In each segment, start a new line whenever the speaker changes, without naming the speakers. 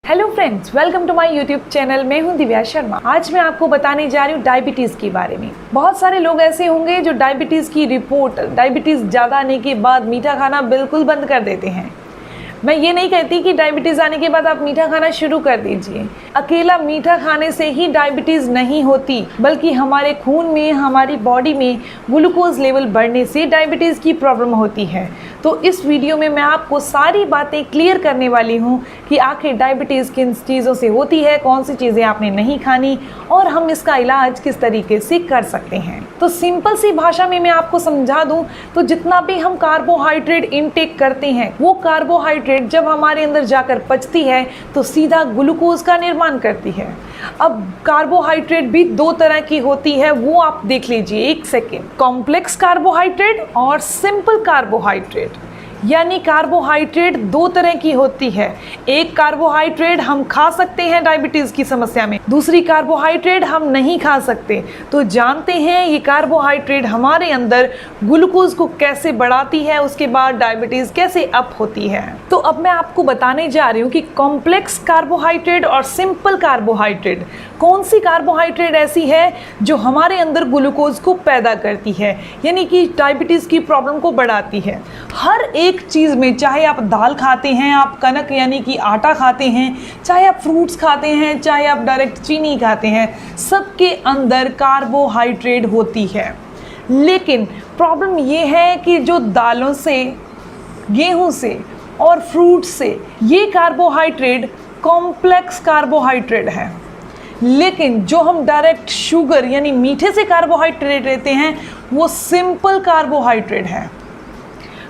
Hello friends, welcome to my YouTube channel. मैं हूं दिव्या शर्मा। आज मैं आपको बताने जा रही हूं डायबिटीज़ के बारे में। बहुत सारे लोग ऐसे होंगे जो डायबिटीज़ की रिपोर्ट, डायबिटीज़ ज़्यादा आने के बाद मीठा खाना बिल्कुल बंद कर देते हैं। मैं ये नहीं कहती कि डायबिटीज़ आने के बाद आप मीठा खाना शुरू कर दीजिए। अकेला मीठा खाने से ही डायबिटीज़ नहीं होती, बल्कि हमारे खून में, हमारी बॉडी में ग्लूकोज लेवल बढ़ने से डायबिटीज़ की प्रॉब्लम होती है। तो इस वीडियो में मैं आपको सारी बातें क्लियर करने वाली हूँ कि आखिर डायबिटीज़ किन चीज़ों से होती है, कौन सी चीज़ें आपने नहीं खानी और हम इसका इलाज किस तरीके से कर सकते हैं। तो सिंपल सी भाषा में मैं आपको समझा दूं तो जितना भी हम कार्बोहाइड्रेट इनटेक करते हैं, वो कार्बोहाइड्रेट जब हमारे अंदर जाकर पचती है तो सीधा ग्लूकोज का निर्माण करती है। अब कार्बोहाइड्रेट भी दो तरह की होती है, वो आप देख लीजिए एक सेकेंड। कॉम्प्लेक्स कार्बोहाइड्रेट और सिंपल कार्बोहाइड्रेट, यानी कार्बोहाइड्रेट दो तरह की होती है। एक कार्बोहाइड्रेट हम खा सकते हैं डायबिटीज़ की समस्या में, दूसरी कार्बोहाइड्रेट हम नहीं खा सकते। तो जानते हैं ये कार्बोहाइड्रेट हमारे अंदर ग्लूकोज को कैसे बढ़ाती है, उसके बाद डायबिटीज़ कैसे अप होती है। तो अब मैं आपको बताने जा रही हूँ कि कॉम्प्लेक्स कार्बोहाइड्रेट और सिंपल कार्बोहाइड्रेट, कौन सी कार्बोहाइड्रेट ऐसी है जो हमारे अंदर ग्लूकोज को पैदा करती है, यानी कि डायबिटीज़ की प्रॉब्लम को बढ़ाती है। हर एक चीज़ में, चाहे आप दाल खाते हैं, आप कनक यानी कि आटा खाते हैं, चाहे आप फ्रूट्स खाते हैं, चाहे आप डायरेक्ट चीनी खाते हैं, सबके अंदर कार्बोहाइड्रेट होती है। लेकिन प्रॉब्लम ये है कि जो दालों से, गेहूं से और फ्रूट से, ये कार्बोहाइड्रेट कॉम्प्लेक्स कार्बोहाइड्रेट है। लेकिन जो हम डायरेक्ट शुगर यानी मीठे से कार्बोहाइड्रेट लेते हैं, वो सिंपल कार्बोहाइड्रेट है।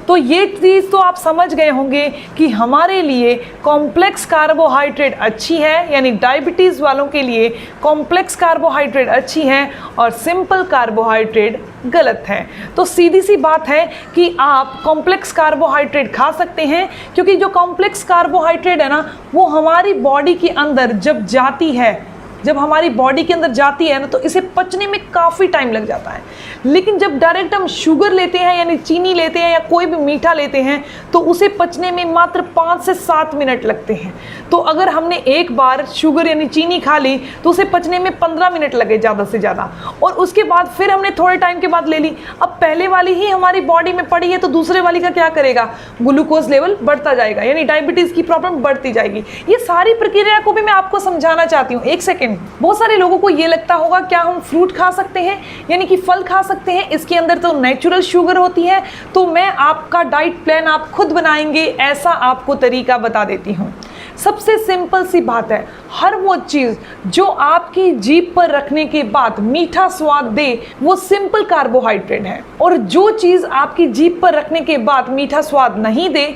तो ये चीज़ तो आप समझ गए होंगे कि हमारे लिए कॉम्प्लेक्स कार्बोहाइड्रेट अच्छी है, यानी डायबिटीज़ वालों के लिए कॉम्प्लेक्स कार्बोहाइड्रेट अच्छी है और सिंपल कार्बोहाइड्रेट गलत है। तो सीधी सी बात है कि आप कॉम्प्लेक्स कार्बोहाइड्रेट खा सकते हैं, क्योंकि जो कॉम्प्लेक्स कार्बोहाइड्रेट है ना, वो हमारी बॉडी के अंदर जब जाती है, जब हमारी बॉडी के अंदर जाती है ना, तो इसे पचने में काफ़ी टाइम लग जाता है। लेकिन जब डायरेक्ट हम शुगर लेते हैं यानी चीनी लेते हैं या कोई भी मीठा लेते हैं, तो उसे पचने में मात्र 5 से 7 मिनट लगते हैं। तो अगर हमने एक बार शुगर यानी चीनी खा ली तो उसे पचने में 15 मिनट लगे ज़्यादा से ज़्यादा, और उसके बाद फिर हमने थोड़े टाइम के बाद ले ली। अब पहले वाली ही हमारी बॉडी में पड़ी है, तो दूसरे वाली का क्या करेगा, ग्लूकोज लेवल बढ़ता जाएगा, यानी डायबिटीज़ की प्रॉब्लम बढ़ती जाएगी। ये सारी प्रक्रिया को भी मैं आपको समझाना चाहती हूँ। एक सेकेंड। बहुत सारे लोगों को ये लगता होगा, क्या हम फ्रूट खा सकते हैं, यानी कि फल खा सकते हैं, इसके अंदर तो नेचुरल शुगर होती है। तो मैं आपका डाइट प्लान आप खुद बनाएंगे, ऐसा आपको तरीका बता देती हूँ। सबसे सिंपल सी बात है, हर वो चीज़ जो आपकी जीभ पर रखने के बाद मीठा स्वाद दे, वो सिंपल कार्बोहाइड्रेट है। और जो चीज़ आपकी जीभ पर रखने के बाद मीठा स्वाद नहीं दे,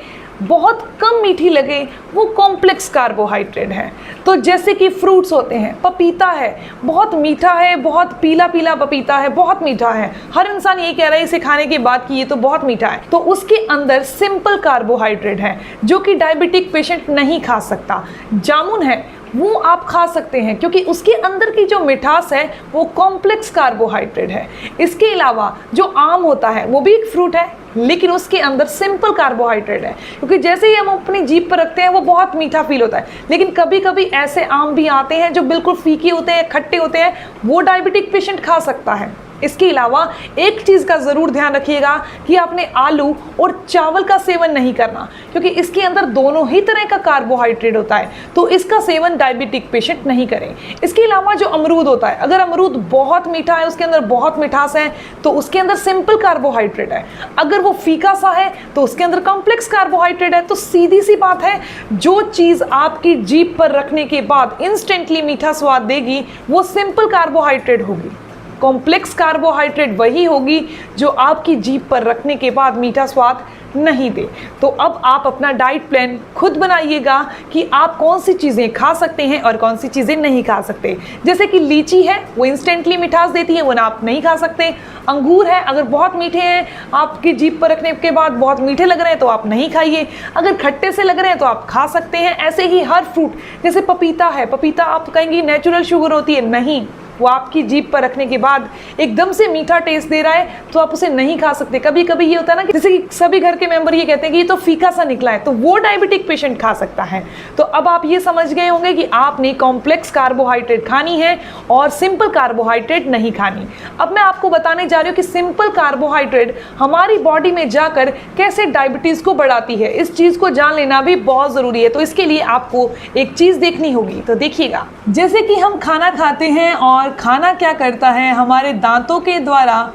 बहुत कम मीठी लगे, वो कॉम्प्लेक्स कार्बोहाइड्रेट है। तो जैसे कि फ्रूट्स होते हैं, पपीता है, बहुत मीठा है, बहुत पीला पीला पपीता है, बहुत मीठा है, हर इंसान ये कह रहा है इसे खाने के बाद कि ये तो बहुत मीठा है। तो उसके अंदर सिंपल कार्बोहाइड्रेट है जो कि डायबिटिक पेशेंट नहीं खा सकता। जामुन है, वो आप खा सकते हैं, क्योंकि उसके अंदर की जो मिठास है वो कॉम्प्लेक्स कार्बोहाइड्रेट है। इसके अलावा जो आम होता है, वो भी एक फ्रूट है, लेकिन उसके अंदर सिंपल कार्बोहाइड्रेट है, क्योंकि जैसे ही हम अपनी जीभ पर रखते हैं वो बहुत मीठा फील होता है। लेकिन कभी कभी ऐसे आम भी आते हैं जो बिल्कुल फीके होते हैं, खट्टे होते हैं, वो डायबिटिक पेशेंट खा सकता है। इसके अलावा एक चीज़ का ज़रूर ध्यान रखिएगा कि आपने आलू और चावल का सेवन नहीं करना, क्योंकि इसके अंदर दोनों ही तरह का कार्बोहाइड्रेट होता है, तो इसका सेवन डायबिटिक पेशेंट नहीं करें। इसके अलावा जो अमरूद होता है, अगर अमरूद बहुत मीठा है, उसके अंदर बहुत मिठास है, तो उसके अंदर सिंपल कार्बोहाइड्रेट है। अगर वो फीका सा है तो उसके अंदर कॉम्प्लेक्स कार्बोहाइड्रेट है। तो सीधी सी बात है, जो चीज़ आपकी जीभ पर रखने के बाद इंस्टेंटली मीठा स्वाद देगी, वो सिंपल कार्बोहाइड्रेट होगी। कॉम्प्लेक्स कार्बोहाइड्रेट वही होगी जो आपकी जीभ पर रखने के बाद मीठा स्वाद नहीं दे। तो अब आप अपना डाइट प्लान खुद बनाइएगा कि आप कौन सी चीज़ें खा सकते हैं और कौन सी चीज़ें नहीं खा सकते। जैसे कि लीची है, वो इंस्टेंटली मिठास देती है, वो ना आप नहीं खा सकते। अंगूर है, अगर बहुत मीठे हैं, आपकी जीभ पर रखने के बाद बहुत मीठे लग रहे हैं, तो आप नहीं खाइए। अगर खट्टे से लग रहे हैं तो आप खा सकते हैं। ऐसे ही हर फ्रूट, जैसे पपीता है, पपीता आप कहेंगे नेचुरल शुगर होती है, नहीं, वो आपकी जीभ पर रखने के बाद एकदम से मीठा टेस्ट दे रहा है, तो आप उसे नहीं खा सकते। कभी कभी ये होता है ना कि जैसे कि सभी घर के मेंबर ये कहते हैं कि ये तो फीका सा निकला है, तो वो डायबिटिक पेशेंट खा सकता है। तो अब आप ये समझ गए होंगे कि आपने कॉम्प्लेक्स कार्बोहाइड्रेट खानी है और सिंपल कार्बोहाइड्रेट नहीं खानी। अब मैं आपको बताने जा रही हूँ कि सिंपल कार्बोहाइड्रेट हमारी बॉडी में जाकर कैसे डायबिटीज़ को बढ़ाती है। इस चीज़ को जान लेना भी बहुत ज़रूरी है। तो इसके लिए आपको एक चीज़ देखनी होगी, तो देखिएगा। जैसे कि हम खाना खाते हैं और खाना क्या करता है, हमारे दांतों के द्वारा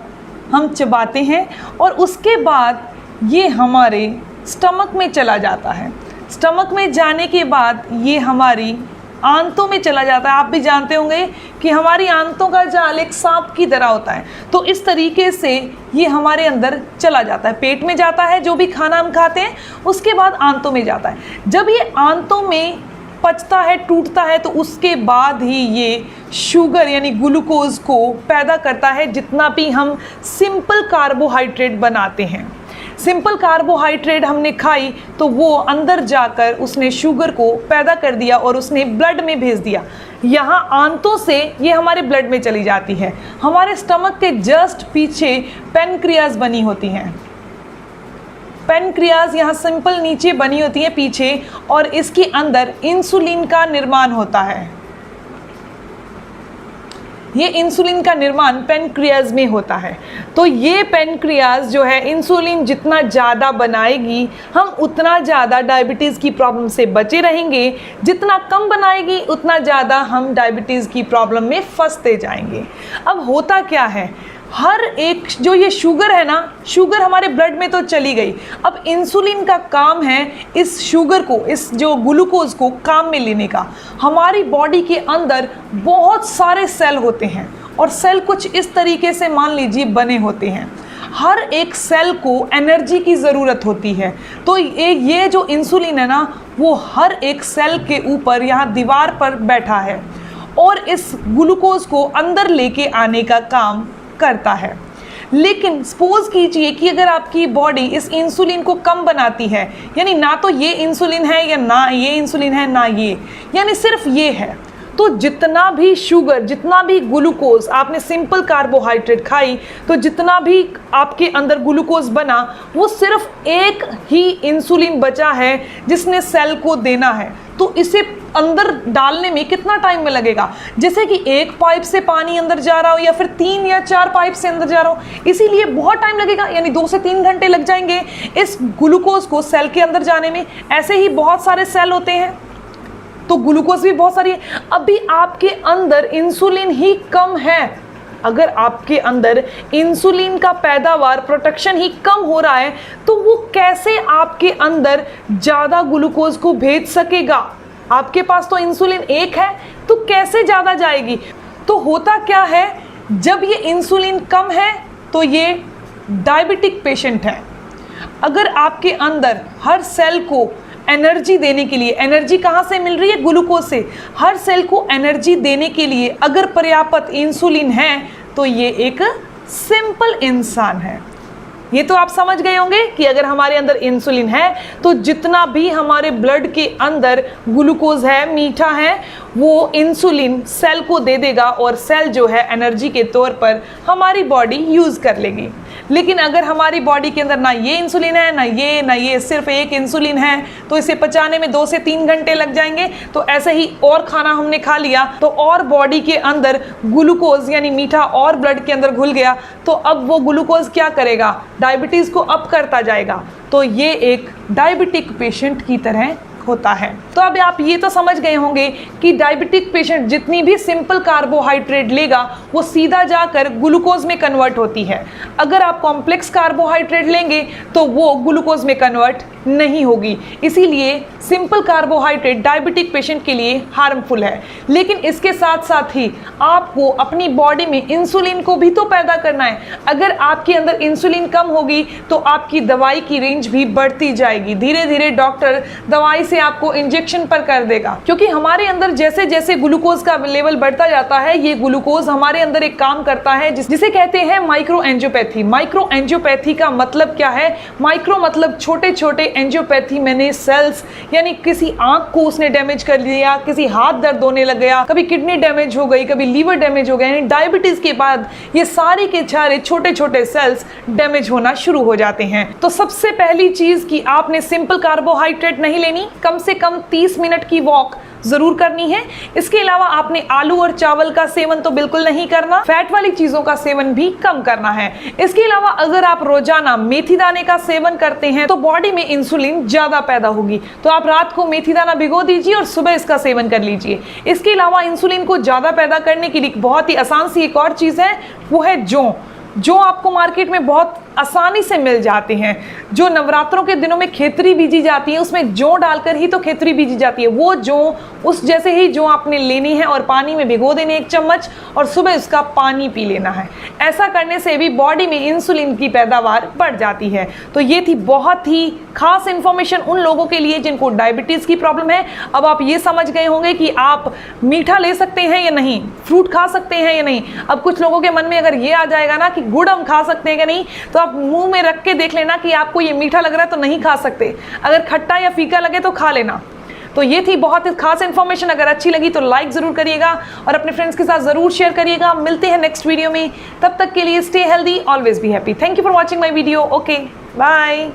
हम चबाते हैं और उसके बाद ये हमारे स्टमक में चला जाता है। स्टमक में जाने के बाद ये हमारी आंतों में चला जाता है। आप भी जानते होंगे कि हमारी आंतों का जाल एक सांप की तरह होता है। तो इस तरीके से ये हमारे अंदर चला जाता है, पेट में जाता है, जो भी खाना हम खाते हैं उसके बाद आंतों में जाता है। जब ये आंतों में पचता है, टूटता है, तो उसके बाद ही ये शुगर यानी ग्लूकोज को पैदा करता है। जितना भी हम सिंपल कार्बोहाइड्रेट बनाते हैं, सिंपल कार्बोहाइड्रेट हमने खाई तो वो अंदर जाकर उसने शुगर को पैदा कर दिया और उसने ब्लड में भेज दिया। यहाँ आंतों से ये हमारे ब्लड में चली जाती है। हमारे स्टमक के जस्ट पीछे पैनक्रियाज बनी होती हैं। पैनक्रियाज यहाँ सिंपल नीचे बनी होती है पीछे, और इसके अंदर इंसुलिन का निर्माण होता है। ये इंसुलिन का निर्माण पैनक्रियाज में होता है। तो ये पैनक्रियाज जो है इंसुलिन जितना ज़्यादा बनाएगी हम उतना ज़्यादा डायबिटीज़ की प्रॉब्लम से बचे रहेंगे। जितना कम बनाएगी उतना ज़्यादा हम डायबिटीज़ की प्रॉब्लम में फंसते जाएंगे। अब होता क्या है, हर एक जो ये शुगर है ना, शुगर हमारे ब्लड में तो चली गई। अब इंसुलिन का काम है इस शुगर को, इस जो ग्लूकोज को काम में लेने का। हमारी बॉडी के अंदर बहुत सारे सेल होते हैं और सेल कुछ इस तरीके से मान लीजिए बने होते हैं। हर एक सेल को एनर्जी की ज़रूरत होती है। तो ये जो इंसुलिन है ना, वो हर एक सेल के ऊपर यहाँ दीवार पर बैठा है और इस ग्लूकोज को अंदर लेके आने का काम करता है। लेकिन सपोज कीजिए कि अगर आपकी बॉडी इस इंसुलिन को कम बनाती है, यानी ना तो ये इंसुलिन है या ना ये इंसुलिन है ना ये, यानी सिर्फ ये है, तो जितना भी शुगर, जितना भी ग्लूकोज आपने सिंपल कार्बोहाइड्रेट खाई, तो जितना भी आपके अंदर ग्लूकोज बना वो सिर्फ एक ही इंसुलिन बचा है जिसने सेल को देना है। तो इसे अंदर डालने में कितना टाइम में लगेगा? जैसे कि एक पाइप से पानी अंदर जा रहा हो या फिर 3 या 4 पाइप से अंदर जा रहा हो, इसीलिए बहुत टाइम लगेगा, यानी 2 से 3 घंटे लग जाएंगे इस ग्लूकोज को सेल के अंदर जाने में। ऐसे ही बहुत सारे सेल होते हैं तो ग्लूकोज भी बहुत सारी है। अभी आपके अंदर इंसुलिन ही कम है। अगर आपके अंदर इंसुलिन का पैदावार, प्रोडक्शन ही कम हो रहा है, तो वो कैसे आपके अंदर ज़्यादा ग्लूकोज को भेज सकेगा? आपके पास तो इंसुलिन एक है, तो कैसे ज़्यादा जाएगी? तो होता क्या है, जब ये इंसुलिन कम है तो ये डायबिटिक पेशेंट है। अगर आपके अंदर हर सेल को एनर्जी देने के लिए, एनर्जी कहाँ से मिल रही है? ग्लूकोज से। हर सेल को एनर्जी देने के लिए अगर पर्याप्त इंसुलिन है तो ये एक सिंपल इंसान है। ये तो आप समझ गए होंगे कि अगर हमारे अंदर इंसुलिन है तो जितना भी हमारे ब्लड के अंदर ग्लूकोज है, मीठा है, वो इंसुलिन सेल को दे देगा और सेल जो है एनर्जी के तौर पर हमारी बॉडी यूज़ कर लेगी। लेकिन अगर हमारी बॉडी के अंदर ना ये इंसुलिन है ना ये, सिर्फ एक इंसुलिन है, तो इसे पचाने में 2 से 3 घंटे लग जाएंगे। तो ऐसे ही और खाना हमने खा लिया तो और बॉडी के अंदर ग्लूकोज यानी मीठा और ब्लड के अंदर घुल गया, तो अब वो ग्लूकोज क्या करेगा? डायबिटीज़ को अप करता जाएगा। तो ये एक डायबिटिक पेशेंट की तरह होता है। तो अब आप ये तो समझ गए होंगे कि डायबिटिक पेशेंट जितनी भी सिंपल कार्बोहाइड्रेट लेगा वो सीधा जाकर ग्लूकोज में कन्वर्ट होती है। अगर आप कॉम्प्लेक्स कार्बोहाइड्रेट लेंगे तो वो ग्लूकोज में कन्वर्ट नहीं होगी। इसीलिए सिंपल कार्बोहाइड्रेट डायबिटिक पेशेंट के लिए हार्मफुल है। लेकिन इसके साथ साथ ही आपको अपनी बॉडी में इंसुलिन को भी तो पैदा करना है। अगर आपके अंदर इंसुलिन कम होगी तो आपकी दवाई की रेंज भी बढ़ती जाएगी। धीरे धीरे डॉक्टर दवाई से आपको इंजेक्शन पर कर देगा, क्योंकि हमारे अंदर जैसे जैसे ग्लूकोज का लेवल बढ़ता जाता है ये ग्लूकोज हमारे अंदर एक काम करता है जिसे कहते हैं माइक्रो एंजियोपैथी। माइक्रो एंजियोपैथी का मतलब क्या है? माइक्रो मतलब छोटे छोटे, एंजियोपैथी मैंने सेल्स, यानी किसी आंख को उसने डैमेज कर लिया, किसी हाथ दर्द होने लग गया, कभी किडनी डैमेज हो गई, कभी लीवर डैमेज हो गया, यानी डायबिटीज के बाद ये सारे के सारे छोटे छोटे सेल्स डैमेज होना शुरू हो जाते हैं। तो सबसे पहली चीज कि आपने सिंपल कार्बोहाइड्रेट नहीं लेनी, कम से कम 30 मिनट की वॉक जरूर करनी है। इसके अलावा आपने आलू और चावल का सेवन तो बिल्कुल नहीं करना, फैट वाली चीजों का सेवन भी कम करना है। इसके अलावा अगर आप रोजाना मेथी दाने का सेवन करते हैं तो बॉडी में इंसुलिन ज्यादा पैदा होगी, तो आप रात को मेथी दाना भिगो दीजिए और सुबह इसका सेवन कर लीजिए। इसके अलावा इंसुलिन को ज्यादा पैदा करने के लिए बहुत ही आसान सी एक और चीज है, वो है जो आपको मार्केट में बहुत आसानी से मिल जाते हैं। जो नवरात्रों के दिनों में खेतरी बीजी जाती है, उसमें जौ डालकर ही तो खेतरी बीजी जाती है। वो जौ, उस जैसे ही जौ आपने लेनी है और पानी में भिगो देने 1 चम्मच, और सुबह उसका पानी पी लेना है। ऐसा करने से भी बॉडी में इंसुलिन की पैदावार बढ़ जाती है। तो ये थी बहुत ही खास इंफॉर्मेशन उन लोगों के लिए जिनको डायबिटीज की प्रॉब्लम है। अब आप ये समझ गए होंगे कि आप मीठा ले सकते हैं या नहीं, फ्रूट खा सकते हैं या नहीं। अब कुछ लोगों के मन में अगर ये आ जाएगा ना कि गुड़ हम खा सकते हैं या नहीं, तो आप मुंह में रख के देख लेना कि आपको ये मीठा लग रहा है तो नहीं खा सकते, अगर खट्टा या फीका लगे तो खा लेना। तो ये थी बहुत ही खास इन्फॉर्मेशन। अगर अच्छी लगी तो लाइक जरूर करिएगा और अपने फ्रेंड्स के साथ जरूर शेयर करिएगा। मिलते हैं नेक्स्ट वीडियो में, तब तक के लिए stay healthy, always be happy. Thank you for watching my video. Okay, bye.